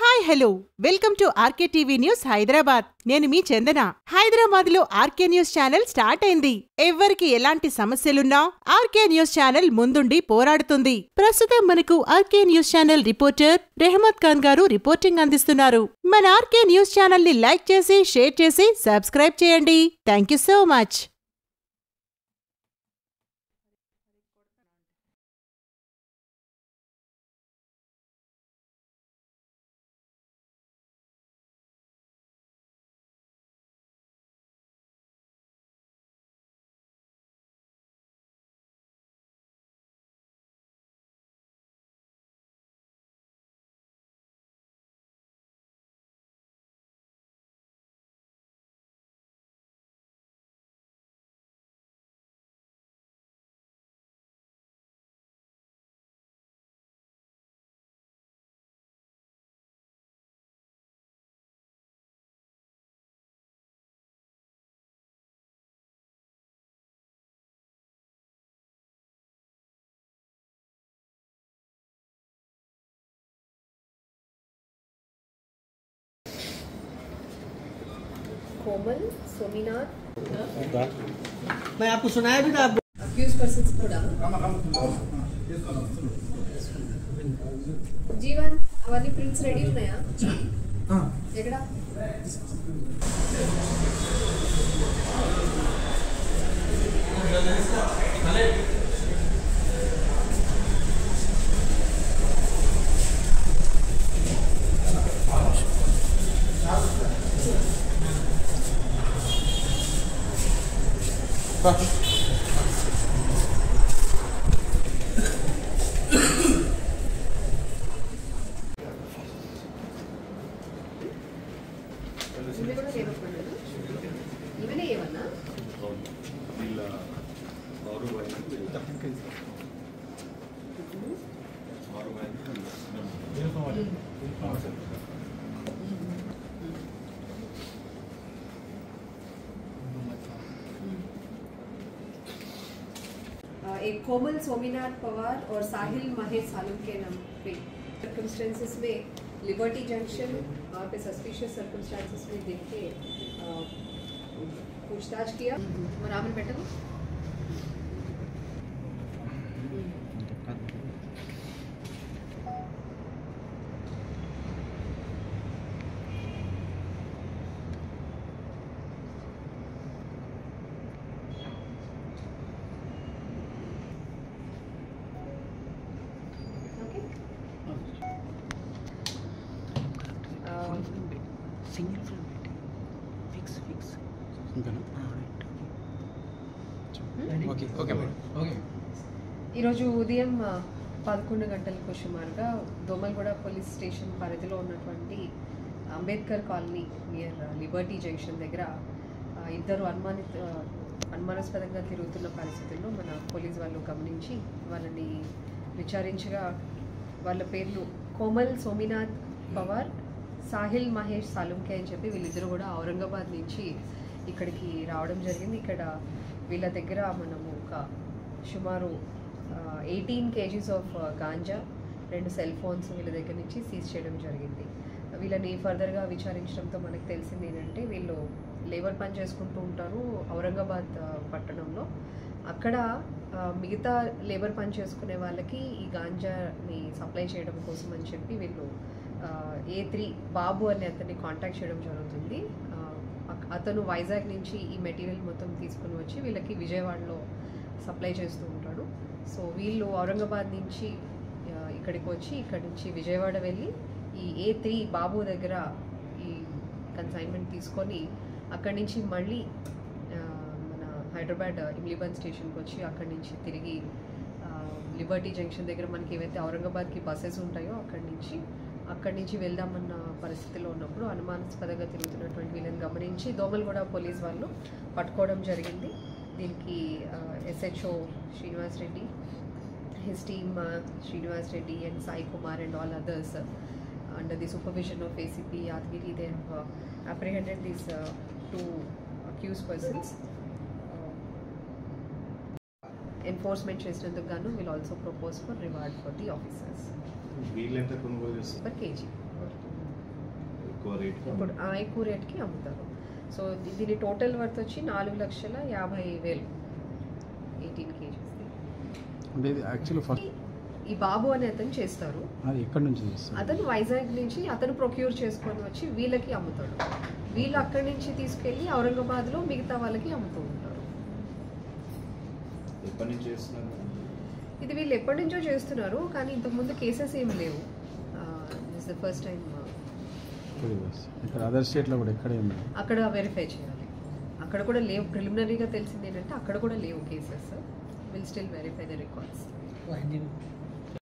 Hi hello welcome to RK TV news Hyderabad. నేను మీ చందన. హైదరాబాద్ లో ఆర్కే న్యూస్ ఛానల్ స్టార్ట్ అయింది. ఎవ్వరికి ఎలాంటి సమస్యలున్నా ఆర్కే న్యూస్ ఛానల్ ముందుండి పోరాడుతుంది. ప్రస్తుతం మనకు RK news channel reporter Rehmat Khan గారు రిపోర్టింగ్ అందిస్తున్నారు. మన ఆర్కే న్యూస్ ఛానల్ ని లైక్ చేసి షేర్ చేసి సబ్స్క్రైబ్ చేయండి. Thank you so much. Komal Sominath मैं आपको सुनाया भी था. अक्यूज पर्सन्स కూడా జీవన్ అవన్నీ ప్రింట్స్ రెడీ ఉన్నాయా? ఎక్కడ ఇది కూడా లేవకుండా ఇవనే ఏమన్నా एक कोमल सोमीनाथ पवार और साहिल महेश सालम के नाम पे सर्कमस्टेंसेस में लिबर्टी जंक्शन वहाँ पे सस्पिशियस सर्कमस्टेंसेस में देख के पूछताछ किया. मनामन बेटा को single front fix okay okay madam okay. ఈరోజు ఉదయం 11 గంటలకు సుమారుగా దోమల్గూడ పోలీస్ స్టేషన్ పరిధిలో ఉన్నటువంటి Ambedkar colony near Liberty junction దగ్గర ఇద్దరు అనుమానాస్పదంగా తిరుగుతున్న పరిస్థితుల్లో మన పోలీస్ వాళ్ళు గమనించి వాళ్ళని విచారించగా వాళ్ళ పేర్లు కోమల్ సోమినాథ్ పవార్, సాహిల్ మహేష్ సాలుంకే అని చెప్పి వీళ్ళిద్దరు కూడా ఔరంగాబాద్ నుంచి ఇక్కడికి రావడం జరిగింది. ఇక్కడ వీళ్ళ దగ్గర మనము ఒక సుమారు 18 kgs of ganja, 2 cell phones వీళ్ళ దగ్గర నుంచి సీజ్ చేయడం జరిగింది. వీళ్ళని ఫర్దర్గా విచారించడంతో మనకు తెలిసింది ఏంటంటే వీళ్ళు లేబర్ పని చేసుకుంటూ ఉంటారు ఔరంగాబాద్ పట్టణంలో. అక్కడ మిగతా లేబర్ పని చేసుకునే వాళ్ళకి ఈ గాంజాని సప్లై చేయడం కోసం అని చెప్పి వీళ్ళు A3 బాబు అనే అతన్ని కాంటాక్ట్ చేయడం జరుగుతుంది. అతను వైజాగ్ నుంచి ఈ మెటీరియల్ మొత్తం తీసుకుని వచ్చి వీళ్ళకి విజయవాడలో సప్లై చేస్తూ ఉంటాడు. సో వీళ్ళు ఔరంగాబాద్ నుంచి ఇక్కడికి వచ్చి ఇక్కడి నుంచి విజయవాడ వెళ్ళి ఈ A3 బాబు దగ్గర ఈ కన్సైన్మెంట్ తీసుకొని అక్కడి నుంచి మళ్ళీ మన హైదరాబాద్ ఇమ్లీబన్ స్టేషన్కి వచ్చి అక్కడి నుంచి తిరిగి లిబర్టీ జంక్షన్ దగ్గర మనకి ఏవైతే ఔరంగాబాద్కి బస్సెస్ ఉంటాయో అక్కడి నుంచి వెళ్దామన్న పరిస్థితిలో ఉన్నప్పుడు అనుమానాస్పదంగా తిరుగుతున్నటువంటి వీళ్ళని గమనించి దోమల్గూడ పోలీస్ వాళ్ళు పట్టుకోవడం జరిగింది. దీనికి SHO Srinivas Reddy, his team Srinivas Reddy and Sai Kumar and all others under the supervision of ACP Yadgiri, they have apprehended these 2 accused persons. Enforcement చేసినందుకు గాను will also propose for reward for the officers. వీళ్ళెంత కొనుగోలు చేస్తారు? Per kg. ఇప్పుడు ఎక్కువ రేట్కి అమ్ముతారు. సో దీని total worth వచ్చి 4,50,000 18 కేజీస్. అంటే ఇది యాక్చువల్లీ ఫస్ట్ ఈ బాబు అనే అతను చేస్తారు. అది ఎక్కడి నుంచి చేస్తారు? అతను వైజాగ్ నుంచి అతను ప్రొక్యూర్ చేసుకొని వచ్చి వీళ్ళకి అమ్ముతాడు. వీళ్ళు అక్కడి నుంచి తీసుకెళ్ళి ఔరంగాబాద్లో మిగతా వాళ్ళకి అమ్ముతూ ఉంటారు. ఇది వీళ్ళు ఎప్పటి నుంచో చేస్తున్నారు, కానీ ఇంతకుముందు కేసెస్ ఏమి లేవు. This the first time. ఇక్కడ అదర్ స్టేట్లో కూడా ఎక్కడ ఏమి అక్కడ వెరిఫై చేయాలి. అక్కడ కూడా లేవు. ప్రిలిమినరీగా తెలిసింది ఏంటంటే అక్కడ కూడా లేవు cases. Will still verify the records.